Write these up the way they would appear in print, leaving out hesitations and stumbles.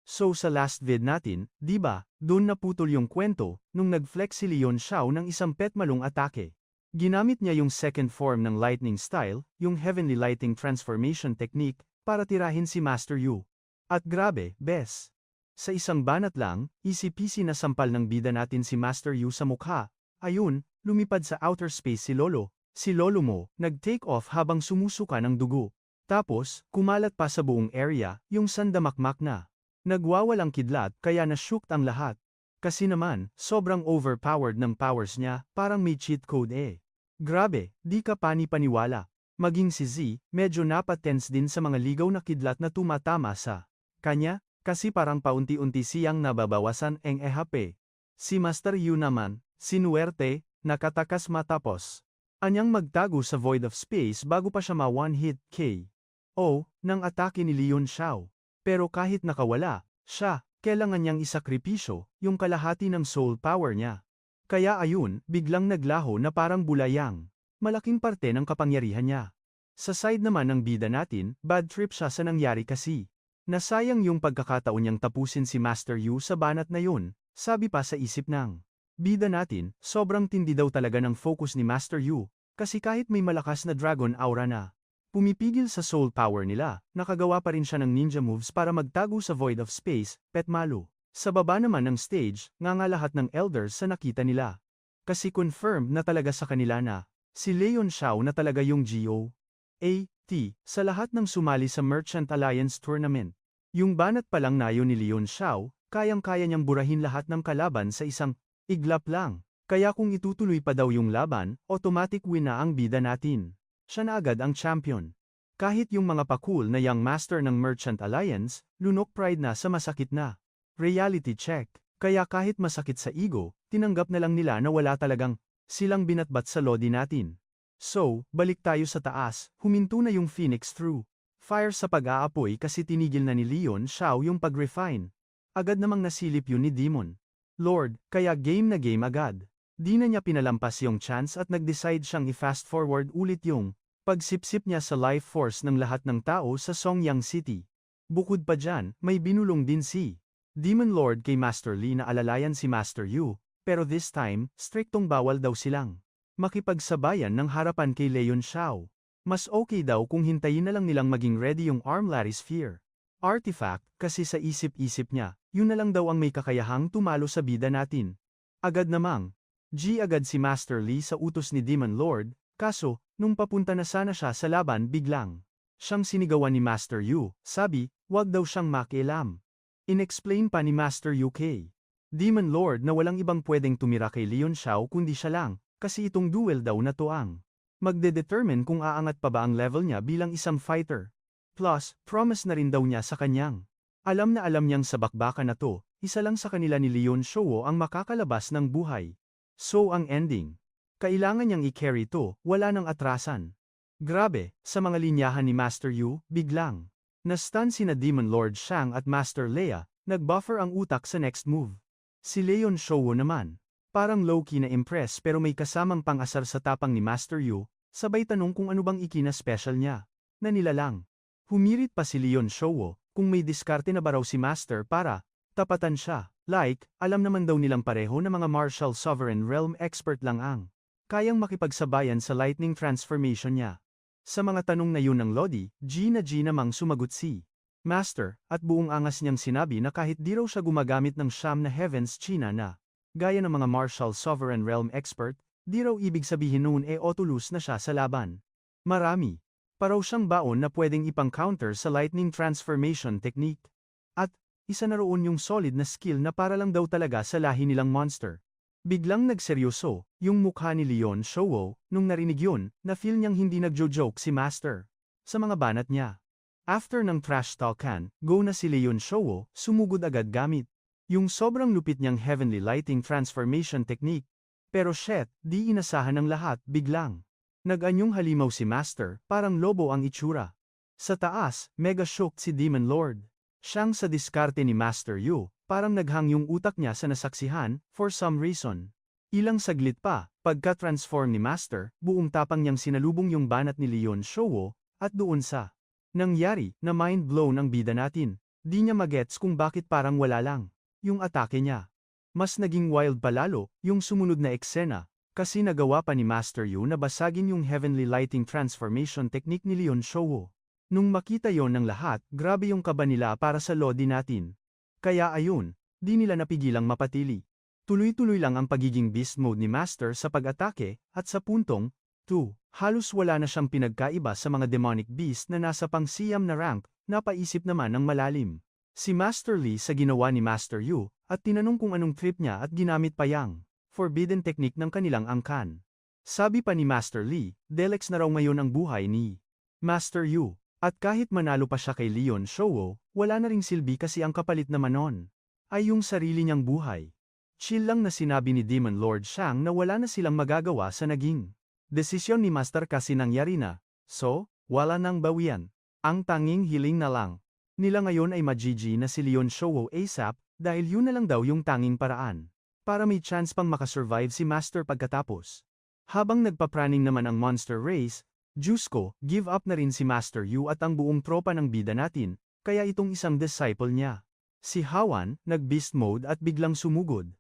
So sa last vid natin, di ba, doon naputol yung kwento, nung nag-flex si Leon Xiao ng isang petmalong atake. Ginamit niya yung second form ng lightning style, yung heavenly lighting transformation technique, para tirahin si Master Yu. At grabe, bes. Sa isang banat lang, easy-peasy na sampal ng bida natin si Master Yu sa mukha. Ayun, lumipad sa outer space si Lolo. Si Lolo mo, nag-take off habang sumusuka ng dugo. Tapos, kumalat pa sa buong area, yung sandamakmak na. Nagwawalang kidlat kaya na-shooked ang lahat. Kasi naman, sobrang overpowered ng powers niya, parang may cheat code eh. Grabe, di ka pani-paniwala. Maging si Z, medyo napatense din sa mga ligaw na kidlat na tumatama sa kanya, kasi parang paunti-unti siyang nababawasan ang EHP. Si Master Yu naman, sinuwerte, nakatakas matapos. Anyang magtago sa Void of Space bago pa siya ma-one-hit KO ng atake ni Leon Xiao. Pero kahit nakawala, siya, kailangan niyang isakripisyo, yung kalahati ng soul power niya. Kaya ayun, biglang naglaho na parang bulayang. Malaking parte ng kapangyarihan niya. Sa side naman ng bida natin, bad trip siya sa nangyari kasi. Nasayang yung pagkakataon niyang tapusin si Master Yu sa banat na yun, sabi pa sa isip ng bida natin, sobrang tindi daw talaga ng focus ni Master Yu, kasi kahit may malakas na dragon aura na pumipigil sa soul power nila, nakagawa pa rin siya ng ninja moves para magtago sa Void of Space, petmalo. Sa baba naman ng stage, nga lahat ng elders sa nakita nila. Kasi confirmed na talaga sa kanila na, si Leon Xiao na talaga yung GO.AT, sa lahat ng sumali sa Merchant Alliance Tournament. Yung banat pa lang nayo ni Leon Xiao, kayang-kaya niyang burahin lahat ng kalaban sa isang iglap lang. Kaya kung itutuloy pa daw yung laban, automatic win na ang bida natin. Siya na agad ang champion. Kahit yung mga pakul na young master ng Merchant Alliance, lunok pride na sa masakit na reality check. Kaya kahit masakit sa ego, tinanggap na lang nila na wala talagang silang binatbat sa lodi natin. So, balik tayo sa taas, huminto na yung Phoenix through fire sa pag-aapoy kasi tinigil na ni Leon Xiao yung pag-refine. Agad namang nasilip yun ni Demon Lord, kaya game na game agad. Di na niya pinalampas yung chance at nag-decide siyang i-fast forward ulit yung pagsipsip niya sa life force ng lahat ng tao sa Songyang City. Bukod pa dyan, may binulong din si Demon Lord kay Master Li na alalayan si Master Yu, pero this time, striktong bawal daw silang makipagsabayan ng harapan kay Leon Xiao. Mas okay daw kung hintayin na lang nilang maging ready yung Armlary Sphere artifact, kasi sa isip-isip niya, yun na lang daw ang may kakayahang tumalo sa bida natin. Agad namang agad si Master Li sa utos ni Demon Lord, kaso, nung papunta na sana siya sa laban biglang siyang sinigawan ni Master Yu, sabi, wag daw siyang makialam. Inexplain pa ni Master Yu kay Demon Lord na walang ibang pwedeng tumira kay Leon Xiao kundi siya lang, kasi itong duel daw na to ang magde-determine kung aangat pa ba ang level niya bilang isang fighter. Plus, promise na rin daw niya sa kanyang alam na alam niyang sa bakbakan na to, isa lang sa kanila ni Leon Xiao ang makakalabas ng buhay. So ang ending, kailangan niyang i-carry to, wala nang atrasan. Grabe, sa mga linyahan ni Master Yu, biglang na-stun sina Demon Lord Shang at Master Leia, nag-buffer ang utak sa next move. Si Leon Xiao naman, parang low-key na impress pero may kasamang pang-asar sa tapang ni Master Yu, sabay tanong kung ano bang ikina special niya, na nilalang. Humirit pa si Leon Xiao, kung may diskarte na ba raw si Master para tapatan siya. Like, alam naman daw nilang pareho na mga martial sovereign realm expert lang ang kayang makipagsabayan sa lightning transformation niya. Sa mga tanong na yun ng Lodi, G namang sumagot si Master, at buong angas niyang sinabi na kahit di raw siya gumagamit ng siyam na heavens China na gaya ng mga martial sovereign realm expert, di raw ibig sabihin noon otulus na siya sa laban. Marami pa raw siyang baon na pwedeng ipang-counter sa lightning transformation technique. At isa na roon yung solid na skill na para lang daw talaga sa lahi nilang monster. Biglang nagseryoso, yung mukha ni Leon Xiao, nung narinig yun, na feel niyang hindi nagjo-joke si Master. Sa mga banat niya. After ng trash talkan, go na si Leon Xiao, sumugod agad gamit yung sobrang lupit niyang heavenly lighting transformation technique. Pero shit, di inasahan ng lahat, biglang nag-anyong halimaw si Master, parang lobo ang itsura. Sa taas, mega shocked si Demon Lord. Siyang sa diskarte ni Master Yu, parang naghang yung utak niya sa nasaksihan, for some reason. Ilang saglit pa, pagka-transform ni Master, buong tapang niyang sinalubong yung banat ni Leon Xiao, at doon sa nangyari, na mind blown ang bida natin. Di niya magets kung bakit parang wala lang yung atake niya. Mas naging wild palalo yung sumunod na eksena, kasi nagawa pa ni Master Yu na basagin yung heavenly lighting transformation technique ni Leon Shouwo. Nung makita yon ng lahat, grabe yung kaba nila para sa lodi natin. Kaya ayun, di nila napigilang mapatili. Tuloy-tuloy lang ang pagiging beast mode ni Master sa pag-atake, at sa puntong 2, halos wala na siyang pinagkaiba sa mga demonic beast na nasa pang-siyam na rank, napaisip naman ng malalim. Si Master Lee sa ginawa ni Master Yu, at tinanong kung anong trip niya at ginamit pa yang forbidden technique ng kanilang angkan. Sabi pa ni Master Lee, Delex na raw ngayon ang buhay ni Master Yu. At kahit manalo pa siya kay Leon Shouwo, wala na ring silbi kasi ang kapalit naman nun ay yung sarili niyang buhay. Chill lang na sinabi ni Demon Lord Shang na wala na silang magagawa sa naging desisyon ni Master kasi nangyari na, so, wala nang bawian. Ang tanging hiling na lang nila ngayon ay ma-GG na si Leon Shouwo ASAP, dahil yun na lang daw yung tanging paraan para may chance pang makasurvive si Master pagkatapos. Habang nagpapraning naman ang Monster Race, Diyos ko, give up na rin si Master Yu at ang buong tropa ng bida natin, kaya itong isang disciple niya. Si Hawan, nag-beast mode at biglang sumugod.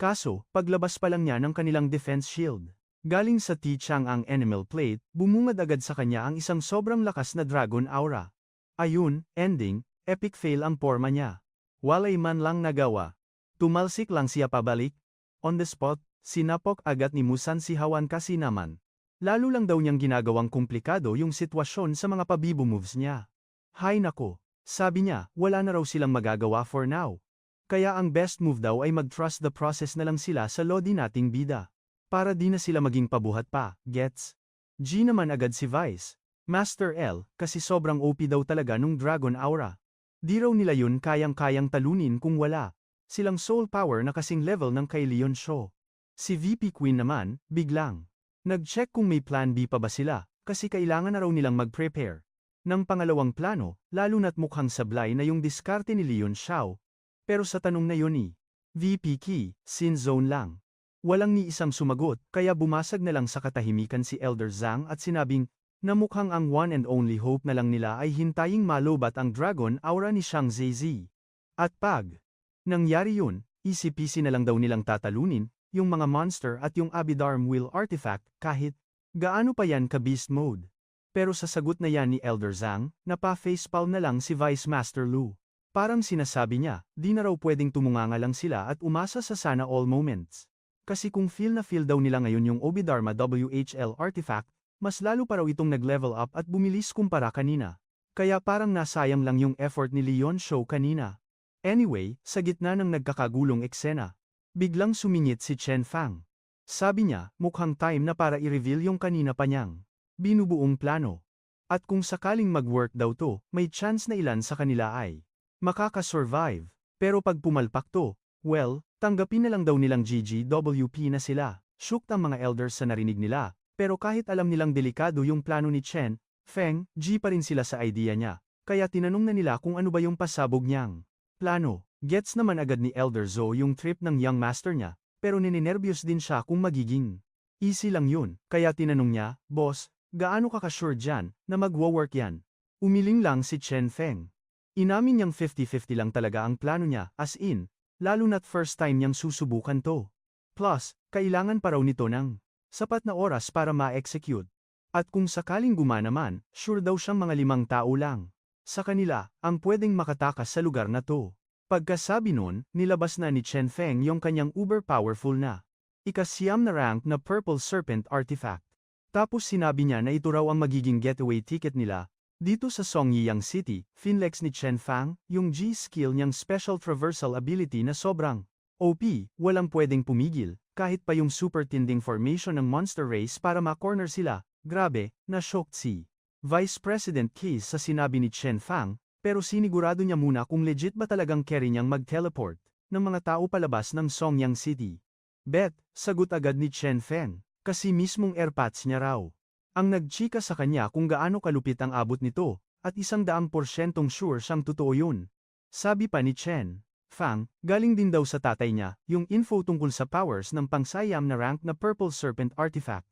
Kaso, paglabas pa lang niya ng kanilang defense shield. Galing sa T-Chang ang Animal Plate, bumungad agad sa kanya ang isang sobrang lakas na Dragon Aura. Ayun, ending, epic fail ang forma niya. Walay man lang nagawa. Tumalsik lang siya pabalik. On the spot, sinapok agad ni Musan si Hawan kasi naman. Lalo lang daw niyang ginagawang komplikado yung sitwasyon sa mga pabibo moves niya. Hay nako, sabi niya, wala na raw silang magagawa for now. Kaya ang best move daw ay mag-trust the process na lang sila sa lodi nating bida. Para di na sila maging pabuhat pa, gets? G naman agad si Vice. Master L, kasi sobrang OP daw talaga nung Dragon Aura. Di raw nila yun kayang-kayang talunin kung wala silang soul power na kasing level ng kay Leon Shou. Si VP Queen naman, biglang nag-check kung may plan B pa ba sila, kasi kailangan na raw nilang mag-prepare ng pangalawang plano, lalo na't mukhang sablay na yung diskarte ni Leon Shou. Pero sa tanong na yun VP Key, sin zone lang. Walang ni isang sumagot, kaya bumasag na lang sa katahimikan si Elder Zhang at sinabing, na mukhang ang one and only hope na lang nila ay hintaying malobat ang Dragon Aura ni Shang Zizi. At pag nangyari yun, easy-peasy na lang daw nilang tatalunin yung mga monster at yung Abidarm Wheel artifact kahit gaano pa yan ka beast mode. Pero sa sagot na yan ni Elder Zhang, napa-facepalm na lang si Vice Master Lu. Parang sinasabi niya, di na raw pwedeng tumunganga lang sila at umasa sa sana all moments. Kasi kung feel na feel daw nila ngayon yung Obidharma WHL artifact, mas lalo pa raw itong nag-level up at bumilis kumpara kanina. Kaya parang nasayang lang yung effort ni Leon Shou kanina. Anyway, sa gitna ng nagkakagulong eksena, biglang sumingit si Chen Fang. Sabi niya, mukhang time na para i-reveal yung kanina pa niyang binubuong plano. At kung sakaling mag-work daw to, may chance na ilan sa kanila ay makakasurvive. Pero pag pumalpak to, well, tanggapin na lang daw nilang GGWP na sila. Shocked ang mga elders sa narinig nila, pero kahit alam nilang delikado yung plano ni Chen Feng, G pa rin sila sa idea niya. Kaya tinanong na nila kung ano ba yung pasabog niyang plano. Gets naman agad ni Elder Zhou yung trip ng young master niya, pero ninenervyos din siya kung magiging easy lang yun, kaya tinanong niya, Boss, gaano ka ka-sure dyan, na magwo-work yan? Umiling lang si Chen Feng. Inamin niyang 50-50 lang talaga ang plano niya, as in, lalo na't first time niyang susubukan to. Plus, kailangan pa raw nito ng sapat na oras para ma-execute. At kung sakaling gumana man, sure daw siyang mga 5 tao lang sa kanila ang pwedeng makatakas sa lugar na to. Pagkasabi nun, nilabas na ni Chen Feng yung kanyang uber-powerful na ika-siyam na rank na Purple Serpent Artifact. Tapos sinabi niya na ito raw ang magiging getaway ticket nila. Dito sa Songyang City, finlex ni Chen Fang, yung G-skill niyang special traversal ability na sobrang OP, walang pwedeng pumigil, kahit pa yung super tinding formation ng monster race para ma-corner sila. Grabe, na-shocked si Vice President Keys sa sinabi ni Chen Fang, pero sinigurado niya muna kung legit ba talagang carry niyang mag-teleport ng mga tao palabas ng Songyang City. Bet, sagot agad ni Chen Feng, kasi mismong airpats niya raw ang nagchika sa kanya kung gaano kalupit ang abot nito, at 100% sure siyang totoo yun. Sabi pa ni Chen Fang, galing din daw sa tatay niya yung info tungkol sa powers ng pangsayam na rank na Purple Serpent Artifact.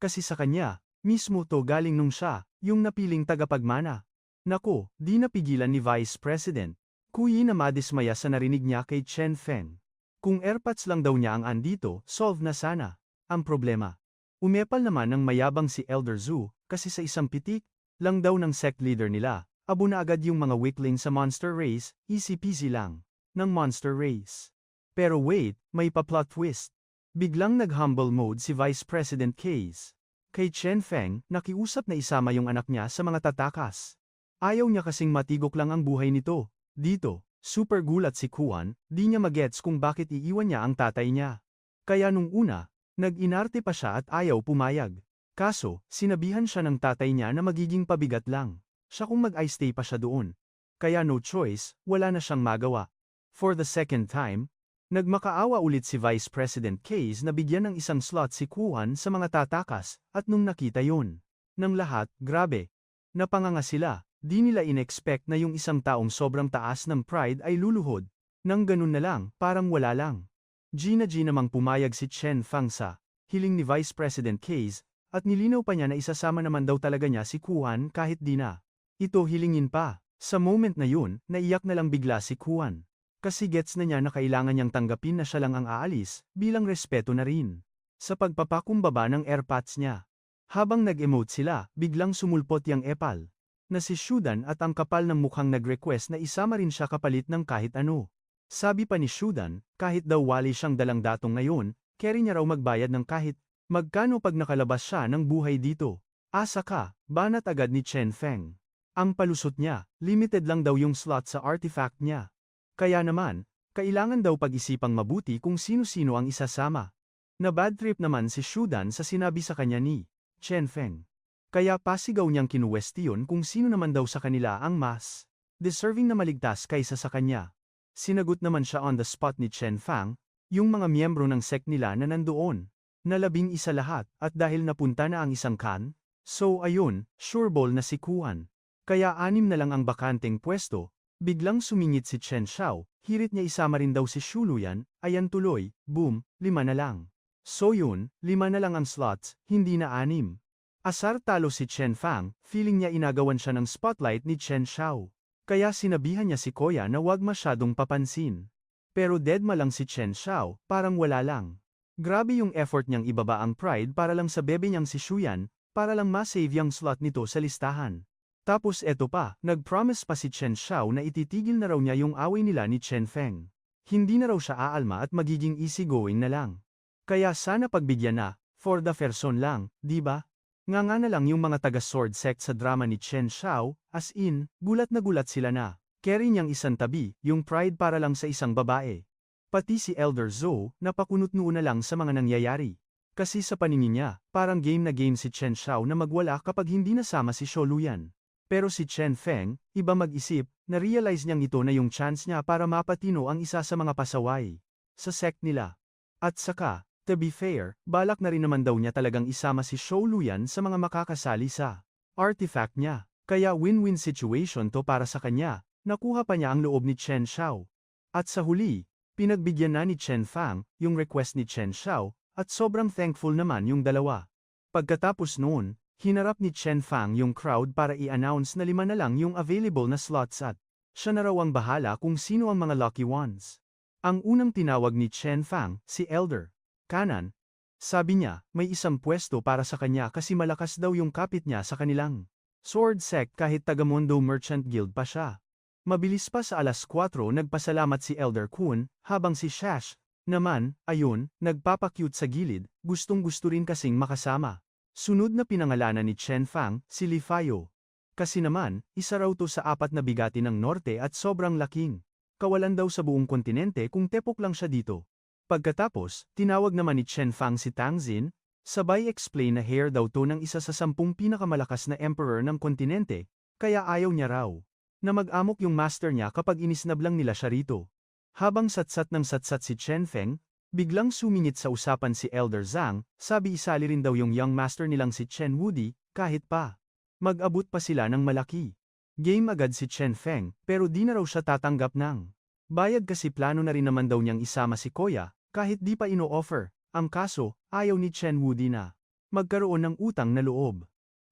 Kasi sa kanya, mismo to galing nung siya yung napiling tagapagmana. Nako, di napigilan ni Vice President Kuyi na madismaya sa narinig niya kay Chen Feng. Kung airpods lang daw niya ang andito, solve na sana. Ang problema. Umepal naman ng mayabang si Elder Zhu, kasi sa isang pitik lang daw ng sect leader nila, abo na agad yung mga weakling sa monster race, easy peasy lang, ng monster race. Pero wait, may pa-plot twist. Biglang nag-humble mode si Vice President Case. Kay Chen Feng, nakiusap na isama yung anak niya sa mga tatakas. Ayaw niya kasing matigok lang ang buhay nito. Dito, super gulat si Kuan, di niya magets kung bakit iiwan niya ang tatay niya. Kaya nung una, nag-inarte pa siya at ayaw pumayag. Kaso, sinabihan siya ng tatay niya na magiging pabigat lang. Siya kung mag-i-stay pa siya doon. Kaya no choice, wala na siyang magawa. For the second time, nagmakaawa ulit si Vice President Case na bigyan ng isang slot si Kuan sa mga tatakas, at nung nakita yun, ng lahat, grabe. Napanganga sila, di nila in-expect na yung isang taong sobrang taas ng pride ay luluhod. Nang ganun na lang, parang wala lang. G namang pumayag si Chen Fang sa hiling ni Vice President Case, at nilinaw pa niya na isasama naman daw talaga niya si Kuan kahit di na. Ito hilingin pa. Sa moment na yun, naiyak na lang bigla si Kuan. Kasi gets na niya na kailangan niyang tanggapin na siya lang ang aalis, bilang respeto na rin. Sa pagpapakumbaba ng airpods niya. Habang nag-emote sila, biglang sumulpot yang epal. Na si Shudan at ang kapal ng mukhang nag-request na isama rin siya kapalit ng kahit ano. Sabi pa ni Shudan, kahit daw wali siyang dalang datong ngayon, carry niya raw magbayad ng kahit magkano pag nakalabas siya ng buhay dito. Asa ka, banat agad ni Chen Feng. Ang palusot niya, limited lang daw yung slot sa artifact niya. Kaya naman, kailangan daw pag-isipang mabuti kung sino-sino ang isasama. Na bad trip naman si Shudan sa sinabi sa kanya ni Chen Feng. Kaya pasigaw niyang kinuwestiyon kung sino naman daw sa kanila ang mas deserving na maligtas kaysa sa kanya. Sinagot naman siya on the spot ni Chen Fang, yung mga miyembro ng sect nila na nandoon. Na 11 lahat, at dahil napunta na ang isang kan, so ayun, sureball na si Kuan. Kaya 6 na lang ang bakanteng pwesto, biglang sumingit si Chen Xiao, hirit niya isama rin daw si Shuluyan, ayan tuloy, boom, 5 na lang. So yun, 5 na lang ang slots, hindi na 6. Asar talo si Chen Fang, feeling niya inagawan siya ng spotlight ni Chen Xiao. Kaya sinabihan niya si Koya na wag masyadong papansin. Pero deadma lang si Chen Xiao, parang wala lang. Grabe yung effort niyang ibaba ang pride para lang sa bebe niyang si Shuyan, para lang ma-save yung slot nito sa listahan. Tapos eto pa, nag-promise pa si Chen Xiao na ititigil na raw niya yung away nila ni Chen Feng. Hindi na raw siya aalma at magiging easygoing na lang. Kaya sana pagbigyan na, for the person lang, di ba? Nga na lang yung mga taga-sword sect sa drama ni Chen Xiao, as in, gulat na gulat sila na. Carry niyang isang tabi, yung pride para lang sa isang babae. Pati si Elder Zhou, napakunot-noo na lang sa mga nangyayari. Kasi sa paningin niya, parang game na game si Chen Xiao na magwala kapag hindi nasama si Sholuyan. Pero si Chen Feng, iba mag-isip, na-realize niyang ito na yung chance niya para mapatino ang isa sa mga pasaway sa sect nila. At saka, to be fair, balak na rin naman daw niya talagang isama si Sholuyan sa mga makakasali sa artifact niya. Kaya win-win situation to para sa kanya, nakuha pa niya ang loob ni Chen Xiao. At sa huli, pinagbigyan na ni Chen Fang yung request ni Chen Xiao, at sobrang thankful naman yung dalawa. Pagkatapos noon, hinarap ni Chen Fang yung crowd para i-announce na 5 na lang yung available na slots at siya na raw ang bahala kung sino ang mga lucky ones. Ang unang tinawag ni Chen Fang, si Elder Kanan. Sabi niya, may isang pwesto para sa kanya kasi malakas daw yung kapit niya sa kanilang sword sect kahit taga-Mondo Merchant Guild pa siya. Mabilis pa sa 4:00 nagpasalamat si Elder Kun, habang si Shash naman, ayun, nagpapakyut sa gilid, gustong-gusto rin kasing makasama. Sunod na pinangalanan ni Chen Fang, si Li Fayo. Kasi naman, isa raw to sa 4 na bigati ng norte at sobrang laking kawalan daw sa buong kontinente kung tepok lang siya dito. Pagkatapos, tinawag naman ni Chen Fang si Tang Xin, sabay explain na heir daw to ng isa sa 10 pinakamalakas na emperor ng kontinente, kaya ayaw niya raw na mag-amok yung master niya kapag inisnab lang nila siya rito. Habang satsat ng satsat si Chen Feng, biglang sumingit sa usapan si Elder Zhang, sabi isali rin daw yung young master nilang si Chen Wudi, kahit pa mag-abot pa sila ng malaki. Game agad si Chen Feng, pero di na raw siya tatanggap ng bayad kasi plano na rin naman daw niyang isama si Koya, kahit di pa ino-offer. Ang kaso, ayaw ni Chen Wudi na magkaroon ng utang na loob.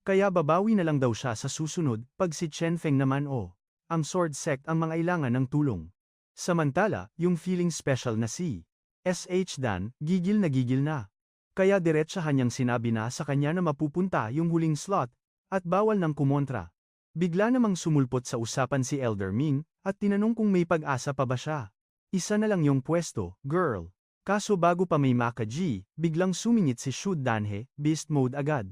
Kaya babawi na lang daw siya sa susunod, pag si Chen Feng naman ang sword sect ang mangailangan ng tulong. Samantala, yung feeling special na si SH Dan, gigil na. Kaya diretsahan niyang sinabi na sa kanya na mapupunta yung huling slot, at bawal ng kumontra. Bigla namang sumulpot sa usapan si Elder Ming, at tinanong kung may pag-asa pa ba siya. Isa na lang yung pwesto, girl. Kaso bago pa may Maka-G, biglang sumingit si Shu Danhe, beast mode agad.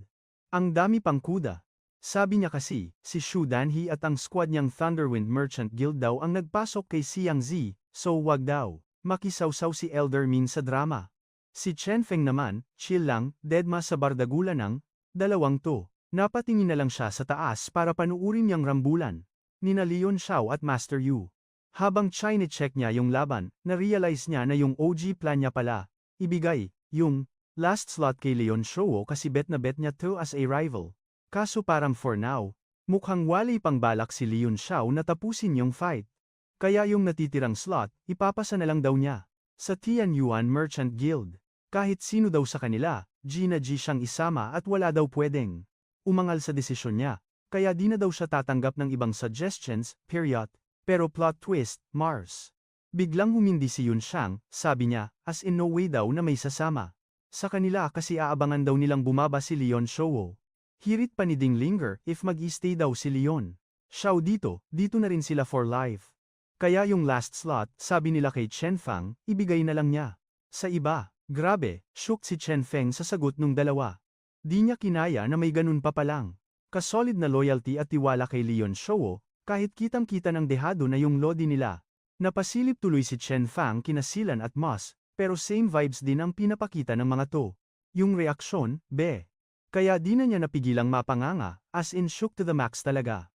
Ang dami pang kuda. Sabi niya kasi, si Shu Danhe at ang squad niyang Thunderwind Merchant Guild daw ang nagpasok kay Xiang Zi, so wag daw. Makisawsaw si Elder Ming sa drama. Si Chen Feng naman, chill lang, deadma sa bardagulan ng dalawang to. Napatingin na lang siya sa taas para panuurin niyang rambulan. Nina Leon Xiao at Master Yu. Habang chine-check niya yung laban, na-realize niya na yung OG plan niya pala, ibigay, yung last slot kay Leon Xiao kasi bet na bet niya to as a rival. Kaso parang for now, mukhang wali pang balak si Leon Xiao na tapusin yung fight. Kaya yung natitirang slot, ipapasa na lang daw niya sa Tianyuan Merchant Guild. Kahit sino daw sa kanila, G na G siyang isama at wala daw pwedeng umangal sa desisyon niya, kaya di na daw siya tatanggap ng ibang suggestions, period. Pero plot twist, Mars. Biglang humindi si Yun Xiang, sabi niya, as in no way daw na may sasama. Sa kanila kasi aabangan daw nilang bumaba si Leon Xiao. Hirit pa ni Ding Linger if mag-i-stay daw si Leon Xiao dito na rin sila for life. Kaya yung last slot, sabi nila kay Chen Fang, ibigay na lang niya sa iba. Grabe, shook si Chen Feng sa sagot nung dalawa. Di niya kinaya na may ganun pa palang kasolid na loyalty at tiwala kay Leon Xiao, kahit kitang-kita ng dehado na yung lodi nila. Napasilip tuloy si Chen Fang kina Silan at Moss, pero same vibes din ang pinapakita ng mga to. Yung reaksyon, be. Kaya di na niya napigilang mapanganga, as in shook to the max talaga.